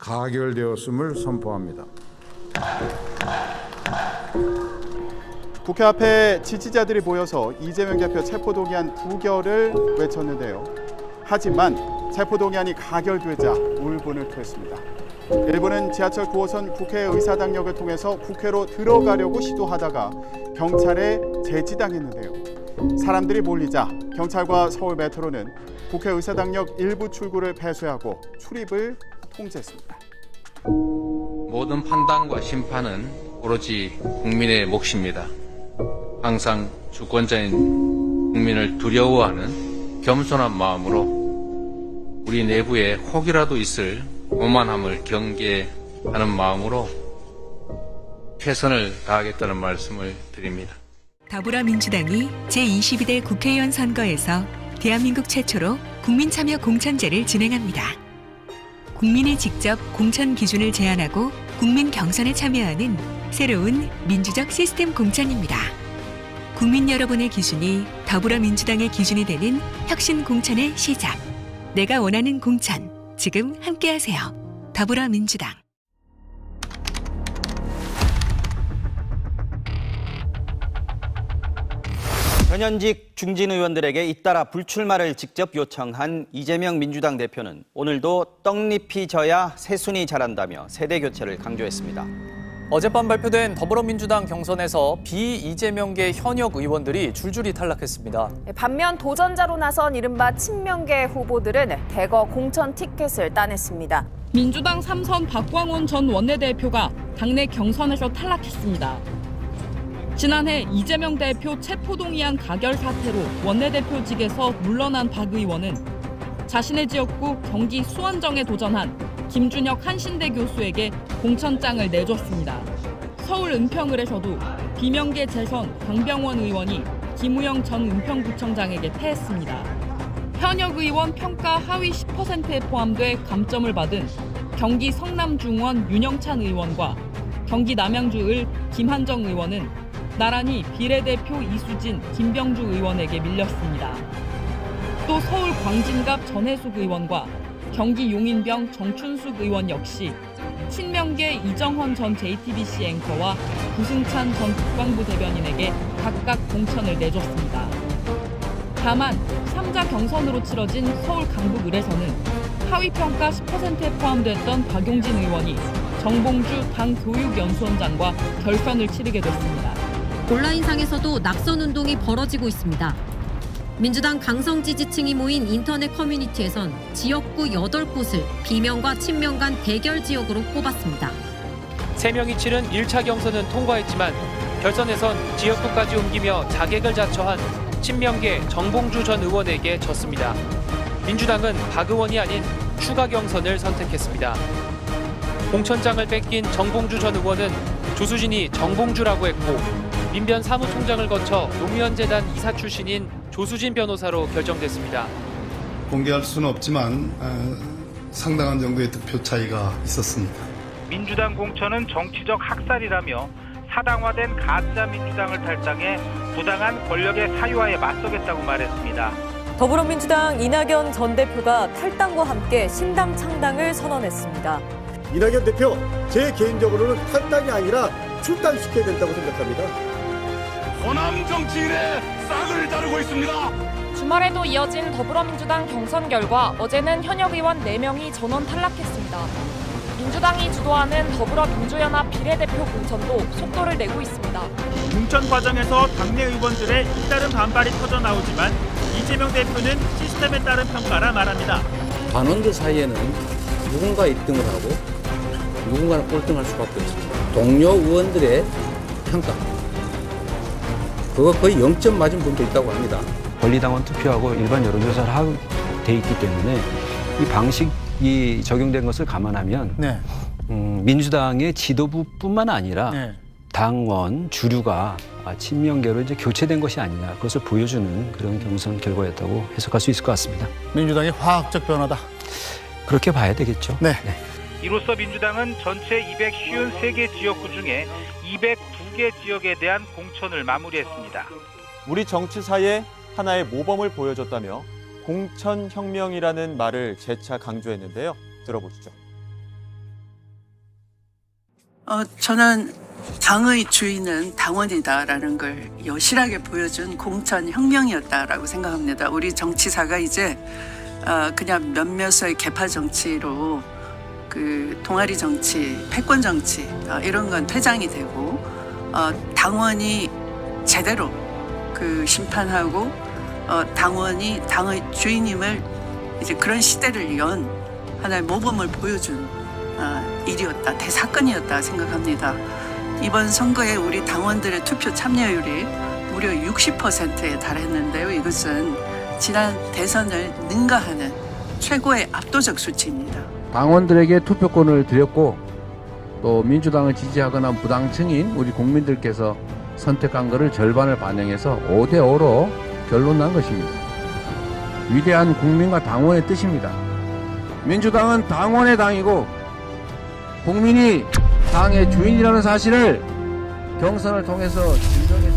가결되었음을 선포합니다. 국회 앞에 지지자들이 모여서 이재명 대표 체포동의안 부결을 외쳤는데요. 하지만 체포동의안이 가결되자 울분을 토했습니다. 일부는 지하철 9호선 국회의사당역을 통해서 국회로 들어가려고 시도하다가 경찰에 제지당했는데요. 사람들이 몰리자 경찰과 서울 메트로는 국회의사당역 일부 출구를 폐쇄하고 출입을 통제했습니다. 모든 판단과 심판은 오로지 국민의 몫입니다. 항상 주권자인 국민을 두려워하는 겸손한 마음으로 우리 내부에 혹이라도 있을 오만함을 경계하는 마음으로 최선을 다하겠다는 말씀을 드립니다. 더불어민주당이 제22대 국회의원 선거에서 대한민국 최초로 국민참여 공천제를 진행합니다. 국민이 직접 공천 기준을 제안하고 국민 경선에 참여하는 새로운 민주적 시스템 공천입니다. 국민 여러분의 기준이 더불어민주당의 기준이 되는 혁신 공천의 시작. 내가 원하는 공천, 지금 함께하세요. 더불어민주당. 현현직 중진 의원들에게 잇따라 불출마를 직접 요청한 이재명 민주당 대표는 오늘도 떡잎이 져야 새순이 자란다며 세대 교체를 강조했습니다. 어젯밤 발표된 더불어민주당 경선에서 비이재명계 현역 의원들이 줄줄이 탈락했습니다. 반면 도전자로 나선 이른바 친명계 후보들은 대거 공천 티켓을 따냈습니다. 민주당 3선 박광원 전 원내대표가 당내 경선에서 탈락했습니다. 지난해 이재명 대표 체포동의안 가결 사태로 원내대표직에서 물러난 박 의원은 자신의 지역구 경기 수원정에 도전한 김준혁 한신대 교수에게 공천장을 내줬습니다. 서울 은평을에서도 비명계 재선 강병원 의원이 김우영 전 은평구청장에게 패했습니다. 현역 의원 평가 하위 10%에 포함돼 감점을 받은 경기 성남중원 윤영찬 의원과 경기 남양주을 김한정 의원은 나란히 비례대표 이수진, 김병주 의원에게 밀렸습니다. 또 서울 광진갑 전해숙 의원과 경기 용인병 정춘숙 의원 역시 친명계 이정헌 전 JTBC 앵커와 구승찬 전 국방부 대변인에게 각각 공천을 내줬습니다. 다만 3자 경선으로 치러진 서울 강북을에서는 하위평가 10%에 포함됐던 박용진 의원이 정봉주 당 교육연수원장과 결선을 치르게 됐습니다. 온라인상에서도 낙선운동이 벌어지고 있습니다. 민주당 강성 지지층이 모인 인터넷 커뮤니티에선 지역구 8곳을 비명과 친명 간 대결 지역으로 꼽았습니다. 3명이 치른 1차 경선은 통과했지만 결선에선 지역구까지 옮기며 자객을 자처한 친명계 정봉주 전 의원에게 졌습니다. 민주당은 박 의원이 아닌 추가 경선을 선택했습니다. 공천장을 뺏긴 정봉주 전 의원은 조수진이 정봉주라고 했고 민변 사무총장을 거쳐 노무현재단 이사 출신인 조수진 변호사로 결정됐습니다. 공개할 수는 없지만 상당한 정도의 득표 차이가 있었습니다. 민주당 공천은 정치적 학살이라며 사당화된 가짜 민주당을 탈당해 부당한 권력의 사유화에 맞서겠다고 말했습니다. 더불어민주당 이낙연 전 대표가 탈당과 함께 신당 창당을 선언했습니다. 이낙연 대표, 제 개인적으로는 탈당이 아니라 출당시켜야 된다고 생각합니다. 호남 정치인의 싹을 자르고 있습니다. 주말에도 이어진 더불어민주당 경선 결과 어제는 현역 의원 4명이 전원 탈락했습니다. 민주당이 주도하는 더불어민주연합 비례대표 공천도 속도를 내고 있습니다. 공천 과정에서 당내 의원들의 잇따른 반발이 터져 나오지만 이재명 대표는 시스템에 따른 평가라 말합니다. 반원들 사이에는 누군가 1등을 하고 누군가는 꼴등할 수밖에 없습니다. 동료 의원들의 평가, 그거 거의 0점 맞은 분도 있다고 합니다. 권리당원 투표하고 일반 여론조사를 하게 돼 있기 때문에 이 방식이 적용된 것을 감안하면 민주당의 지도부뿐만 아니라 당원 주류가 친명계로 이제 교체된 것이 아니냐, 그것을 보여주는 그런 경선 결과였다고 해석할 수 있을 것 같습니다. 민주당의 화학적 변화다. 그렇게 봐야 되겠죠. 네. 이로써 민주당은 전체 253개 지역구 중에 202개 지역에 대한 공천을 마무리했습니다. 우리 정치사에 하나의 모범을 보여줬다며 공천혁명이라는 말을 재차 강조했는데요. 들어보시죠. 저는 당의 주인은 당원이다라는 걸 여실하게 보여준 공천혁명이었다라고 생각합니다. 우리 정치사가 이제 그냥 몇몇의 계파 정치로 그 동아리 정치, 패권 정치 이런 건 퇴장이 되고 당원이 제대로 그 심판하고 당원이 당의 주인임을 이제 그런 시대를 연 하나의 모범을 보여준 일이었다, 대사건이었다 생각합니다. 이번 선거에 우리 당원들의 투표 참여율이 무려 60%에 달했는데요. 이것은 지난 대선을 능가하는 최고의 압도적 수치입니다. 당원들에게 투표권을 드렸고 또 민주당을 지지하거나 무당층인 우리 국민들께서 선택한 것을 절반을 반영해서 5대5로 결론 난 것입니다. 위대한 국민과 당원의 뜻입니다. 민주당은 당원의 당이고 국민이 당의 주인이라는 사실을 경선을 통해서 증명해